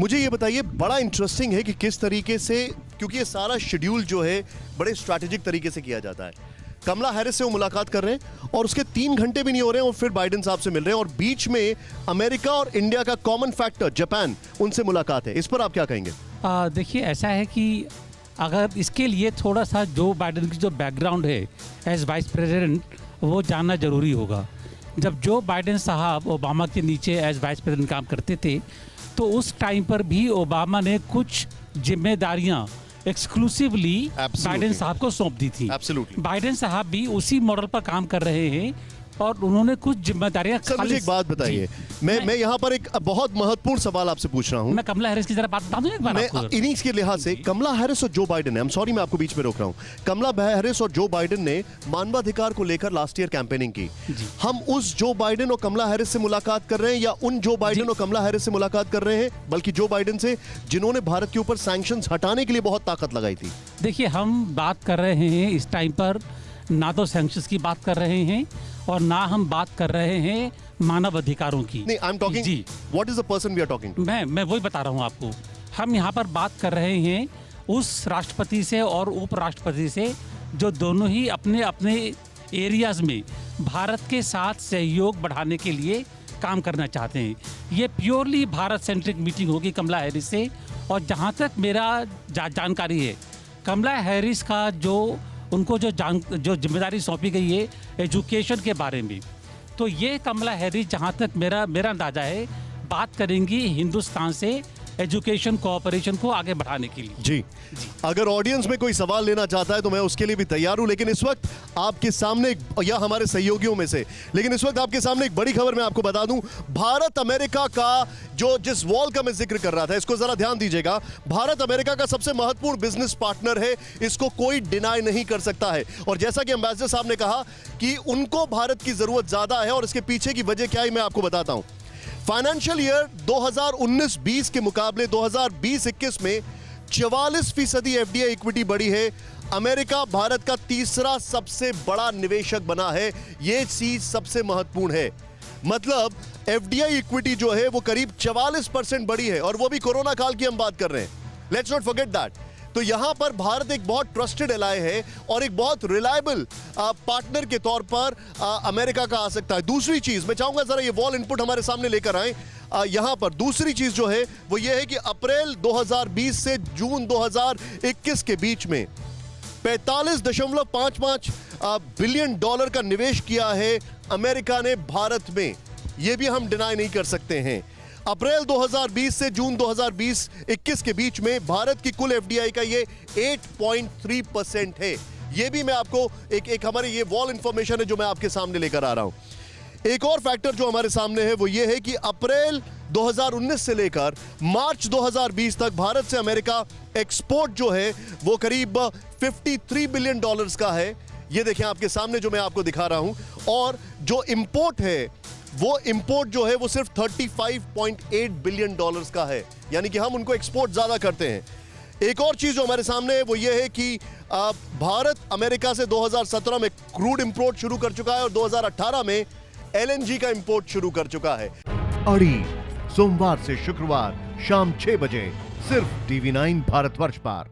मुझे ये बताइए, बड़ा इंटरेस्टिंग है कि किस तरीके से, क्योंकि ये सारा शेड्यूल जो है बड़े स्ट्रैटेजिक तरीके से किया जाता है। कमला हैरिस से वो मुलाकात कर रहे हैं और उसके 3 घंटे भी नहीं हो रहे हैं और फिर बाइडेन साहब से मिल रहे हैं, और बीच में अमेरिका और इंडिया का कॉमन फैक्टर जापान, उनसे मुलाकात है। इस पर आप क्या कहेंगे? देखिए, ऐसा है कि अगर इसके लिए थोड़ा सा जो बाइडेन की जो बैकग्राउंड है एज वाइस प्रेसिडेंट, वो जानना ज़रूरी होगा। जब जो बाइडेन साहब ओबामा के नीचे एज वाइस प्रेसिडेंट काम करते थे, तो उस टाइम पर भी ओबामा ने कुछ जिम्मेदारियां एक्सक्लूसिवली बाइडेन साहब को सौंप दी थी। बाइडेन साहब भी उसी मॉडल पर काम कर रहे हैं और उन्होंने कुछ जिम्मेदारियां। सर, मुझे एक बात बताइए, मैं यहाँ पर एक बहुत महत्वपूर्ण सवाल आपसे पूछ रहा हूँ। मैं कमला हैरिस की जरा बात बता दूं एक बार आपको। इन्हीं के लिहाज से कमला हैरिस और जो बाइडेन है, सॉरी मैं आपको बीच में रोक रहा हूँ, कमला हैरिस और जो बाइडेन ने मानवाधिकार को लेकर लास्ट ईयर कैंपेनिंग की। हम उस जो बाइडेन और कमला हैरिस से मुलाकात कर रहे हैं या उन जो बाइडेन और कमला हैरिस से मुलाकात कर रहे हैं, बल्कि जो बाइडेन से जिन्होंने भारत के ऊपर सैंक्शंस हटाने के लिए बहुत ताकत लगाई थी? देखिए, हम बात कर रहे हैं इस टाइम पर ना तो सैंक्शंस की बात कर रहे हैं और ना हम बात कर रहे हैं मानव अधिकारों की। नहीं, I am talking, what is the person we are talking to? मैं वही बता रहा हूं आपको। हम यहाँ पर बात कर रहे हैं उस राष्ट्रपति से और उपराष्ट्रपति से जो दोनों ही अपने अपने एरियाज में भारत के साथ सहयोग बढ़ाने के लिए काम करना चाहते हैं। ये प्योरली भारत सेंट्रिक मीटिंग होगी कमला हैरिस से। और जहाँ तक मेरा जानकारी है, कमला हैरिस का उनको जो जिम्मेदारी सौंपी गई है एजुकेशन के बारे में, तो ये कमला हैरिस जहाँ तक मेरा अंदाजा है, बात करेंगी हिंदुस्तान से एजुकेशन कोऑपरेशन को आगे बढ़ाने के लिए। जी, अगर ऑडियंस में कोई सवाल लेना चाहता है तो मैं उसके लिए भी तैयार हूं, लेकिन इस वक्त आपके सामने, या हमारे सहयोगियों में से, लेकिन इस वक्त आपके सामने एक बड़ी खबर मैं आपको बता दूं। भारत अमेरिका का जिस वॉल का मैं जिक्र कर रहा था, इसको जरा ध्यान दीजिएगा। भारत अमेरिका का सबसे महत्वपूर्ण बिजनेस पार्टनर है, इसको कोई डिनाई नहीं कर सकता है। और जैसा कि एम्बेसडर साहब ने कहा कि उनको भारत की जरूरत ज्यादा है, और इसके पीछे की वजह क्या है मैं आपको बताता हूं। फाइनेंशियल ईयर 2019-20 के मुकाबले 2020-21 में 44% एफडीआई इक्विटी बढ़ी है। अमेरिका भारत का तीसरा सबसे बड़ा निवेशक बना है। यह चीज सबसे महत्वपूर्ण है। मतलब एफडीआई इक्विटी जो है वो करीब 44% बढ़ी है, और वो भी कोरोना काल की हम बात कर रहे हैं। Let's not forget that. तो यहां पर भारत एक बहुत ट्रस्टेड एलाय है और एक बहुत रिलायबल पार्टनर के तौर पर अमेरिका का आ सकता है। दूसरी चीज मैं चाहूंगा जरा ये वॉल इनपुट हमारे सामने लेकर आए। यहां पर दूसरी चीज जो है वो ये है कि अप्रैल 2020 से जून 2021 के बीच में 45.55 बिलियन डॉलर का निवेश किया है अमेरिका ने भारत में। यह भी हम डिनाई नहीं कर सकते हैं। अप्रैल 2020 से जून 2020-21 के बीच में भारत की कुल एफडीआई का ये 8.3% है। ये भी मैं आपको एक हमारे ये वॉल इंफॉर्मेशन है जो मैं आपके सामने लेकर आ रहा हूं। एक और फैक्टर जो हमारे सामने है वो ये है कि अप्रैल 2019 से लेकर मार्च 2020 तक भारत से अमेरिका एक्सपोर्ट जो है वो करीब 53 बिलियन डॉलर्स का है। ये देखें आपके सामने जो मैं आपको दिखा रहा हूं। और जो इंपोर्ट है वो इंपोर्ट जो है वो सिर्फ 35.8 बिलियन डॉलर्स का है, यानी कि हम उनको एक्सपोर्ट ज्यादा करते हैं। एक और चीज जो हमारे सामने है वो ये है कि भारत अमेरिका से 2017 में क्रूड इंपोर्ट शुरू कर चुका है और 2018 में एलएनजी का इंपोर्ट शुरू कर चुका है। अड़ी सोमवार से शुक्रवार शाम 6 बजे सिर्फ TV9 भारतवर्ष पर।